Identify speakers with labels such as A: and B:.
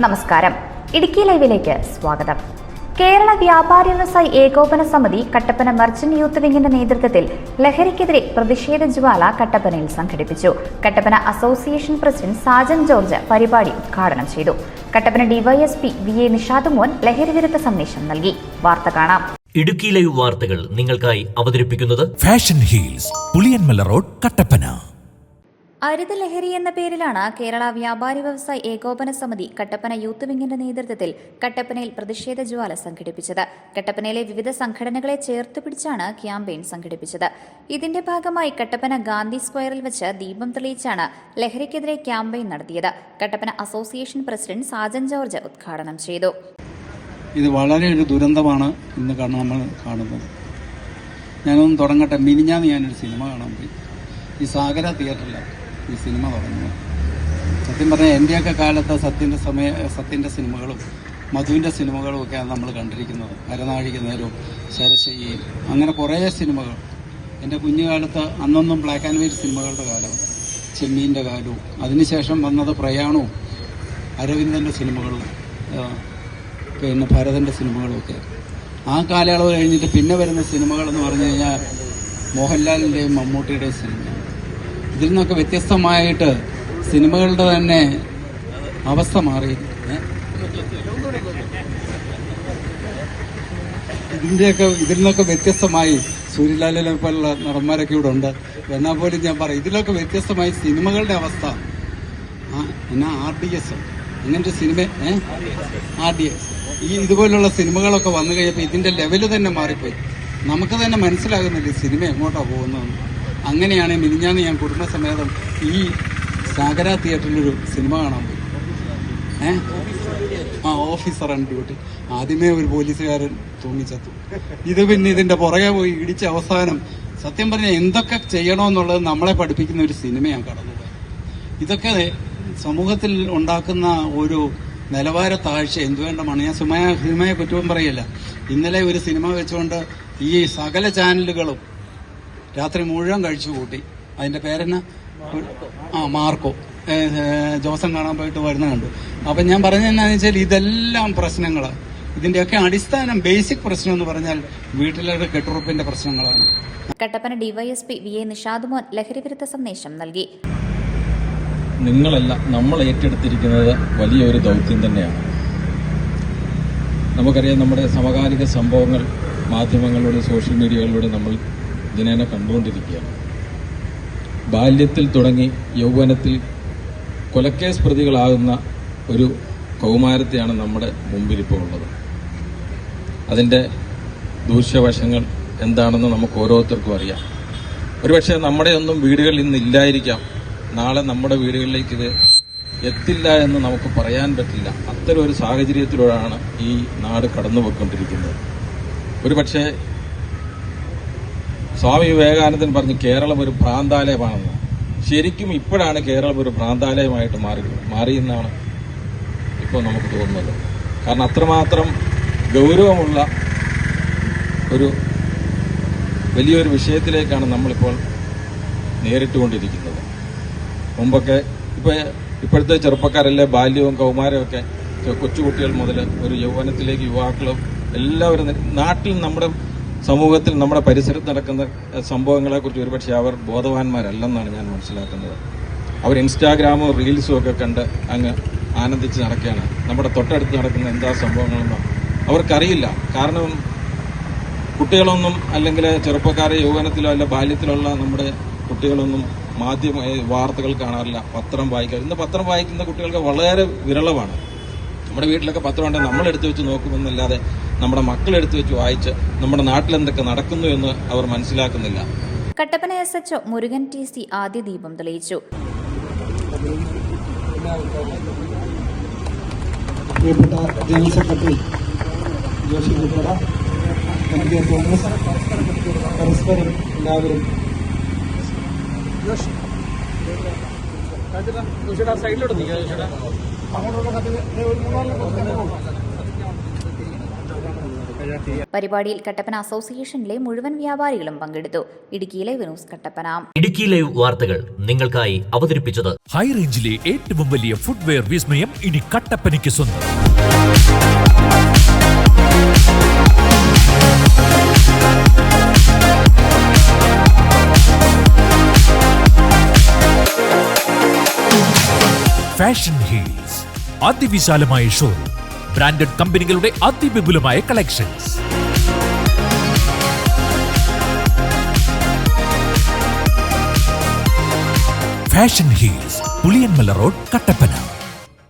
A: നമസ്കാരം. ഇടുക്കി ലൈവിലേക്ക് സ്വാഗതം. കേരള വ്യാപാരി വ്യവസായി ഏകോപന സമിതി കട്ടപ്പന മർച്ചന്റ് യൂത്ത് വിംഗിന്റെ നേതൃത്വത്തിൽ ലഹരിക്കെതിരെ പ്രതിഷേധ ജ്വാല കട്ടപ്പനയിൽ സംഘടിപ്പിച്ചു. Kattappana association president Sajan George പരിപാടി ഉദ്ഘാടനം ചെയ്തു. കട്ടപ്പന ഡിവൈഎസ്പി VA നിഷാദ് മോൻ ലഹരി വിരുദ്ധ സന്ദേശം നൽകി. വാർത്ത കാണാം.
B: ഇടുക്കി ലൈവ് വാർത്തകൾ നിങ്ങൾക്കായി അവതരിപ്പിക്കുന്നത്
C: fashion heels, Puliyanmala road, Kattappana.
A: അരുത് ലഹരി എന്ന പേരിലാണ് കേരള വ്യാപാരി വ്യവസായി ഏകോപന സമിതി കട്ടപ്പന യൂത്ത് വിംഗിന്റെ നേതൃത്വത്തിൽ കട്ടപ്പനയിൽ പ്രതിഷേധ ജ്വാല സംഘടിപ്പിച്ചത്. കട്ടപ്പനയിലെ വിവിധ സംഘടനകളെ ചേർത്ത് പിടിച്ചാണ് ക്യാമ്പയിൻ സംഘടിപ്പിച്ചത്. ഇതിന്റെ ഭാഗമായി കട്ടപ്പന ഗാന്ധി സ്ക്വയറിൽ വെച്ച് ദീപം തെളിയിച്ചാണ് ലഹരിക്കെതിരെ ക്യാമ്പയിൻ നടത്തിയത്. Kattappana association president Sajan George ഉദ്ഘാടനം ചെയ്തു.
D: ഇത് വളരെ ഒരു ദുരന്തമാണ് ഇന്ന് നമ്മൾ കാണുന്നത്. ഞാനൊന്ന് തുടങ്ങട്ടെ. മിനിഞ്ഞാന്ന് ഞാനൊരു സിനിമ കാണാൻ പോയി. ഈ സാഗര തിയേറ്ററിലാണ് ഈ സിനിമ തുടങ്ങുന്നത്. സത്യം പറഞ്ഞാൽ എൻ്റെയൊക്കെ കാലത്ത് സത്യൻ്റെ സിനിമകളും മധുവിൻ്റെ സിനിമകളും ഒക്കെയാണ് നമ്മൾ കണ്ടിരിക്കുന്നത്. അരനാഴിക നേരവും ശരശയ്യയും അങ്ങനെ കുറേ സിനിമകൾ. എൻ്റെ കുഞ്ഞുകാലത്ത് അന്നൊന്നും ബ്ലാക്ക് ആൻഡ് വൈറ്റ് സിനിമകളുടെ കാലം, ചെമ്മീൻ്റെ കാലവും അതിനുശേഷം വന്നത് പ്രയാണവും അരവിന്ദൻ്റെ സിനിമകളും പിന്നെ ഭരതൻ്റെ സിനിമകളുമൊക്കെ. ആ കാലയളവ് കഴിഞ്ഞിട്ട് പിന്നെ വരുന്ന സിനിമകളെന്ന് പറഞ്ഞു കഴിഞ്ഞാൽ മോഹൻലാലിൻ്റെയും മമ്മൂട്ടിയുടെയും സിനിമ. ഇതിൽ നിന്നൊക്കെ വ്യത്യസ്തമായിട്ട് സിനിമകളുടെ തന്നെ അവസ്ഥ മാറി. ഇതിൽ നിന്നൊക്കെ വ്യത്യസ്തമായി സൂര്യലാലിനെ പോലുള്ള നടന്മാരൊക്കെ ഇവിടെ ഉണ്ട്. എന്നാൽ പോലും ഞാൻ പറയും, ഇതിലൊക്കെ വ്യത്യസ്തമായി സിനിമകളുടെ അവസ്ഥ. എന്നാ RDS അങ്ങനത്തെ സിനിമ, RDS ഇതുപോലുള്ള സിനിമകളൊക്കെ വന്നു കഴിഞ്ഞപ്പോൾ ഇതിന്റെ ലെവല് തന്നെ മാറിപ്പോയി. നമുക്ക് തന്നെ മനസ്സിലാകുന്നില്ല സിനിമ എങ്ങോട്ടാണ് പോകുന്നതെന്ന്. അങ്ങനെയാണ് മിനിഞ്ഞാന്ന് ഞാൻ കുടുംബസമേതം ഈ സാഗര തിയേറ്ററിലൊരു സിനിമ കാണാൻ പോയി. Officer and duty. ആദ്യമേ ഒരു പോലീസുകാരൻ തൂങ്ങിച്ചെത്തു. ഇത് പിന്നെ ഇതിന്റെ പുറകെ പോയി ഇടിച്ച അവസാനം സത്യം പറഞ്ഞാൽ എന്തൊക്കെ ചെയ്യണമെന്നുള്ളത് നമ്മളെ പഠിപ്പിക്കുന്ന ഒരു സിനിമയാണ് കടന്നുപോയത്. ഇതൊക്കെ സമൂഹത്തിൽ ഉണ്ടാക്കുന്ന ഒരു നിലവാര താഴ്ച എന്തുവേണ്ടമാണ്. ഞാൻ സിനിമയെ കുറ്റവും പറയില്ല. ഇന്നലെ ഒരു സിനിമ വെച്ചുകൊണ്ട് ഈ സകല ചാനലുകളും രാത്രി മുഴുവൻ കഴിച്ചു കൂട്ടി. അതിന്റെ പേരെന്നാ, മാർക്കോ, ജോസം കാണാൻ പോയിട്ട് വരുന്ന കണ്ടു. അപ്പം ഞാൻ പറഞ്ഞതെന്നാന്ന് വെച്ചാൽ ഇതെല്ലാം പ്രശ്നങ്ങളാണ്. ഇതിന്റെയൊക്കെ അടിസ്ഥാനം ബേസിക് പ്രശ്നം എന്ന് പറഞ്ഞാൽ വീട്ടിലെ കെട്ടുറപ്പിന്റെ പ്രശ്നങ്ങളാണ്.
A: കട്ടപ്പന ഡിവൈഎസ്പി VA നിഷാദ് മോൻ ലഹരി വിരുദ്ധ സന്ദേശം നൽകി.
E: നിങ്ങളല്ല, നമ്മൾ ഏറ്റെടുത്തിരിക്കുന്നത് വലിയൊരു ദൗത്യം തന്നെയാണ്. നമുക്കറിയാം, നമ്മുടെ സമകാലിക സംഭവങ്ങൾ മാധ്യമങ്ങളിലൂടെ സോഷ്യൽ മീഡിയകളിലൂടെ നമ്മൾ ദിനേന കണ്ടുകൊണ്ടിരിക്കുകയാണ്. ബാല്യത്തിൽ തുടങ്ങി യൗവനത്തിൽ കൊലക്കേസ് പ്രതികളാകുന്ന ഒരു കൗമാരത്തെയാണ് നമ്മുടെ മുമ്പിലിപ്പോൾ ഉള്ളത്. അതിൻ്റെ ദൂഷ്യവശങ്ങൾ എന്താണെന്ന് നമുക്ക് ഓരോരുത്തർക്കും അറിയാം. ഒരുപക്ഷെ നമ്മുടെ ഒന്നും വീടുകളിൽ ഇന്ന് ഇല്ലായിരിക്കാം. നാളെ നമ്മുടെ വീടുകളിലേക്ക് ഇത് എത്തില്ല എന്ന് നമുക്ക് പറയാൻ പറ്റില്ല. അത്തരം ഒരു സാഹചര്യത്തിലൂടെയാണ് ഈ നാട് കടന്നുപോയിക്കൊണ്ടിരിക്കുന്നത്. ഒരുപക്ഷെ സ്വാമി വിവേകാനന്ദൻ പറഞ്ഞു കേരളം ഒരു ഭ്രാന്താലയമാണെന്ന്. ശരിക്കും ഇപ്പോഴാണ് കേരളം ഒരു ഭ്രാന്താലയമായിട്ട് മാറിയെന്നാണ് ഇപ്പോൾ നമുക്ക് തോന്നുന്നത്. കാരണം അത്രമാത്രം ഗൗരവമുള്ള ഒരു വലിയൊരു വിഷയത്തിലേക്കാണ് നമ്മളിപ്പോൾ നേരിട്ടുകൊണ്ടിരിക്കുന്നത്. മുമ്പൊക്കെ ഇപ്പോഴത്തെ ചെറുപ്പക്കാരല്ലേ ബാല്യവും കൗമാരവും ഒക്കെ കൊച്ചുകുട്ടികൾ മുതൽ ഒരു യൗവനത്തിലേക്ക് യുവാക്കളും എല്ലാവരും നാട്ടിൽ, നമ്മുടെ സമൂഹത്തിൽ, നമ്മുടെ പരിസരത്ത് നടക്കുന്ന സംഭവങ്ങളെക്കുറിച്ച് ഒരുപക്ഷെ അവർ ബോധവാന്മാരല്ലെന്നാണ് ഞാൻ മനസ്സിലാക്കുന്നത്. അവർ ഇൻസ്റ്റാഗ്രാമും റീൽസും ഒക്കെ കണ്ട് അങ്ങ് ആനന്ദിച്ച് നടക്കുകയാണ്. നമ്മുടെ തൊട്ടടുത്ത് നടക്കുന്ന എന്താ സംഭവങ്ങളൊന്നും അവർക്കറിയില്ല. കാരണം കുട്ടികളൊന്നും, അല്ലെങ്കിൽ ചെറുപ്പക്കാരെ യൗവനത്തിലോ അല്ല ബാല്യത്തിലുള്ള നമ്മുടെ കുട്ടികളൊന്നും മാധ്യമ വാർത്തകൾ കാണാറില്ല, പത്രം വായിക്കാറ്. ഇന്ന് പത്രം വായിക്കുന്ന കുട്ടികൾക്ക് വളരെ വിരളമാണ്. നമ്മുടെ വീട്ടിലൊക്കെ പത്രം ഉണ്ടെങ്കിൽ നമ്മളെടുത്ത് വെച്ച് നോക്കുമെന്നല്ലാതെ നമ്മുടെ മക്കളെടുത്ത് വെച്ച് വായിച്ച് നമ്മുടെ നാട്ടിൽ എന്തൊക്കെ നടക്കുന്നു എന്ന് അവർ മനസ്സിലാക്കുന്നില്ല.
A: കട്ടപ്പന SHO മുരുകൻ TC ആദ്യ ദീപം തെളിയിച്ചു.
F: ജനറൽ സെക്രട്ടറി ജോഷി ഉൾപ്പെട പരസ്പരം എല്ലാവരും സൈഡിലോട്ട്
A: പരിപാടിയിൽ കട്ടപ്പന അസോസിയേഷനിലെ മുഴുവൻ വ്യാപാരികളും പങ്കെടുത്തു. Idukki live news Kattappana.
B: Idukki live വാർത്തകൾ നിങ്ങൾക്കായി അവതരിപ്പിച്ചത്
C: ഹൈ റേഞ്ചിലെ ഏറ്റവും വലിയ ഫുട്വെയർ വിസ്മയം ഇനി കട്ടപ്പനയ്ക്ക് സ്വന്തം. ഫാഷൻ ഹീൽസ് അതിവിശാലമായ ഷോറൂം, ബ്രാൻഡഡ് കമ്പനികളുടെ അതിവിപുലമായ collections. Fashion heels, Puliyanmala road, Kattappana.